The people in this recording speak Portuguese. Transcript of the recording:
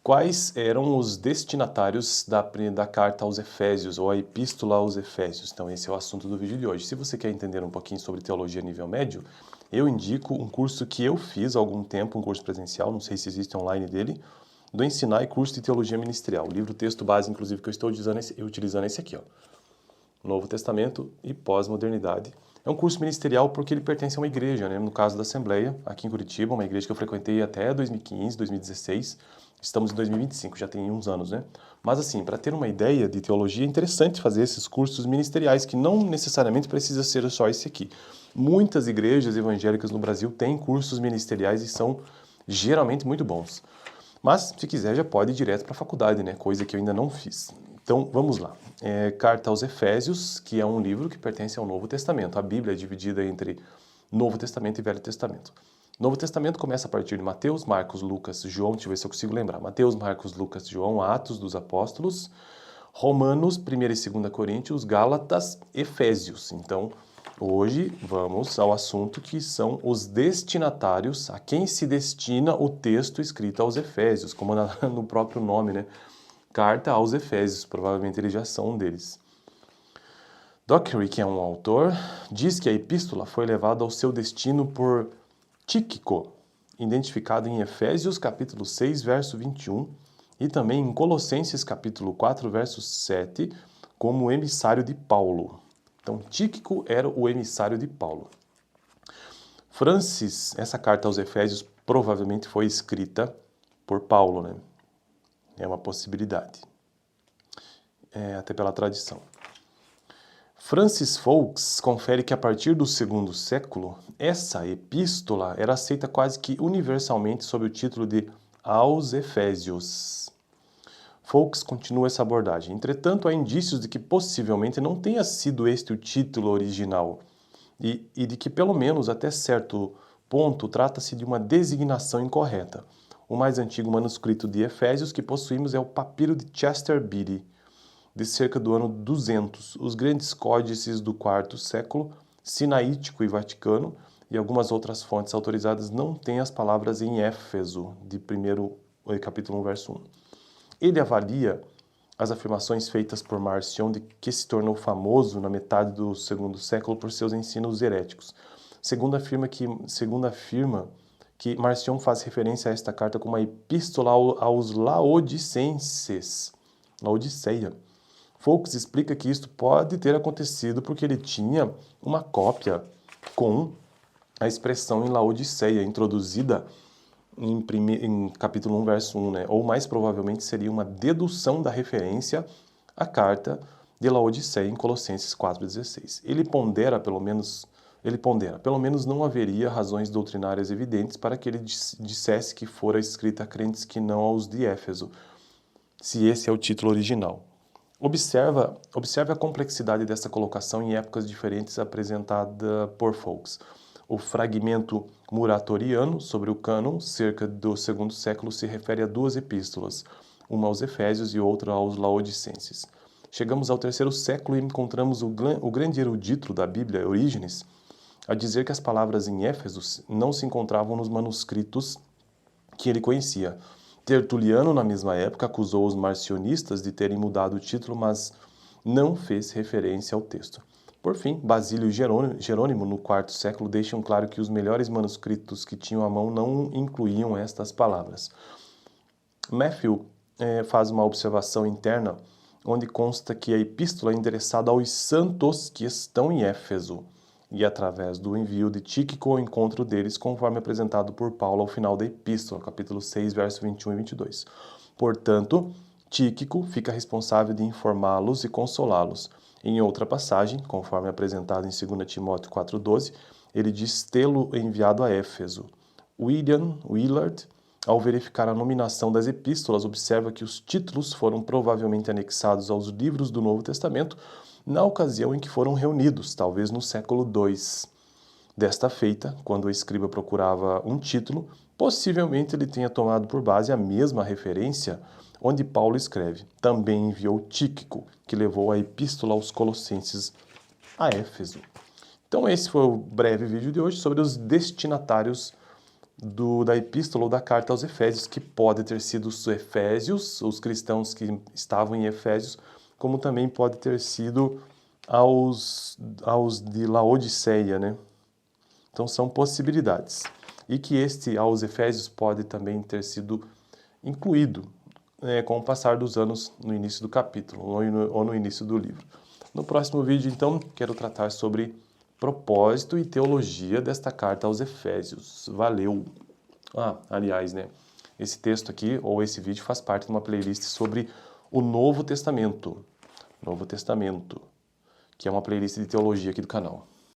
Quais eram os destinatários da carta aos Efésios, ou a epístola aos Efésios? Então esse é o assunto do vídeo de hoje. Se você quer entender um pouquinho sobre teologia nível médio, eu indico um curso que eu fiz há algum tempo, um curso presencial, não sei se existe online dele, do Ensinai Curso de Teologia Ministerial. O livro-texto base, inclusive, que eu estou utilizando esse aqui, ó. Novo Testamento e Pós-Modernidade. É um curso ministerial porque ele pertence a uma igreja, né? No caso da Assembleia, aqui em Curitiba, uma igreja que eu frequentei até 2015, 2016. Estamos em 2025, já tem uns anos, né? Mas assim, para ter uma ideia de teologia, é interessante fazer esses cursos ministeriais, que não necessariamente precisa ser só esse aqui. Muitas igrejas evangélicas no Brasil têm cursos ministeriais e são geralmente muito bons. Mas, se quiser, já pode ir direto para a faculdade, né? Coisa que eu ainda não fiz. Então, vamos lá. Carta aos Efésios, que é um livro que pertence ao Novo Testamento. A Bíblia é dividida entre Novo Testamento e Velho Testamento. Novo Testamento começa a partir de Mateus, Marcos, Lucas, João, deixa eu ver se eu consigo lembrar. Mateus, Marcos, Lucas, João, Atos dos Apóstolos, Romanos, 1ª e 2ª Coríntios, Gálatas, Efésios. Então, hoje vamos ao assunto que são os destinatários, a quem se destina o texto escrito aos Efésios, como no próprio nome, né? Carta aos Efésios, provavelmente eles já são um deles. Dockery, que é um autor, diz que a epístola foi levada ao seu destino por Tíquico, identificado em Efésios capítulo 6, verso 21, e também em Colossenses capítulo 4, verso 7, como emissário de Paulo. Então, Tíquico era o emissário de Paulo. Francis, essa carta aos Efésios provavelmente foi escrita por Paulo, né? É uma possibilidade, até pela tradição. Francis Foulkes confere que a partir do 2º século, essa epístola era aceita quase que universalmente sob o título de Aos Efésios. Foulkes continua essa abordagem. Entretanto, há indícios de que possivelmente não tenha sido este o título original e de que, pelo menos até certo ponto, trata-se de uma designação incorreta. O mais antigo manuscrito de Efésios que possuímos é o Papiro de Chester Beatty, de cerca do ano 200. Os grandes códices do 4º século, Sinaítico e Vaticano, e algumas outras fontes autorizadas não têm as palavras em Éfeso, de capítulo 1, verso 1. Ele avalia as afirmações feitas por Marcion, de que se tornou famoso na metade do 2º século por seus ensinos heréticos. Segundo afirma que Marcion faz referência a esta carta como uma epístola aos laodicenses, Laodiceia. Foulkes explica que isto pode ter acontecido porque ele tinha uma cópia com a expressão em Laodiceia, introduzida em capítulo 1, verso 1, né? Ou mais provavelmente seria uma dedução da referência à carta de Laodiceia em Colossenses 4,16. Ele pondera, pelo menos não haveria razões doutrinárias evidentes para que ele dissesse que fora escrita a crentes que não aos de Éfeso, se esse é o título original. Observe a complexidade dessa colocação em épocas diferentes apresentada por Foulkes. O fragmento muratoriano sobre o cânon, cerca do 2º século, se refere a 2 epístolas, uma aos Efésios e outra aos Laodicenses. Chegamos ao 3º século e encontramos o grande erudito da Bíblia, Orígenes, a dizer que as palavras em Éfeso não se encontravam nos manuscritos que ele conhecia. Tertuliano, na mesma época, acusou os marcionistas de terem mudado o título, mas não fez referência ao texto. Por fim, Basílio e Jerônimo, no 4º século, deixam claro que os melhores manuscritos que tinham à mão não incluíam estas palavras. Matthew faz uma observação interna, onde consta que a epístola é endereçada aos santos que estão em Éfeso, e através do envio de Tíquico ao encontro deles, conforme apresentado por Paulo ao final da epístola, capítulo 6, verso 21 e 22. Portanto, Tíquico fica responsável de informá-los e consolá-los. Em outra passagem, conforme apresentado em 2 Timóteo 4,12, ele diz tê-lo enviado a Éfeso. William Willard, ao verificar a nominação das epístolas, observa que os títulos foram provavelmente anexados aos livros do Novo Testamento na ocasião em que foram reunidos, talvez no século II. Desta feita, quando o escriba procurava um título, possivelmente ele tenha tomado por base a mesma referência onde Paulo escreve. Também enviou Tíquico, que levou a epístola aos Colossenses a Éfeso. Então esse foi o breve vídeo de hoje sobre os destinatários da epístola ou da carta aos Efésios, que pode ter sido os Efésios, os cristãos que estavam em Efésios, como também pode ter sido aos de Laodiceia, né? Então são possibilidades. E que este aos Efésios pode também ter sido incluído com o passar dos anos no início do capítulo ou no início do livro. No próximo vídeo, então, quero tratar sobre propósito e teologia desta carta aos Efésios. Valeu! Aliás, né? Esse texto aqui, ou esse vídeo, faz parte de uma playlist sobre o Novo Testamento. Novo Testamento, que é uma playlist de teologia aqui do canal.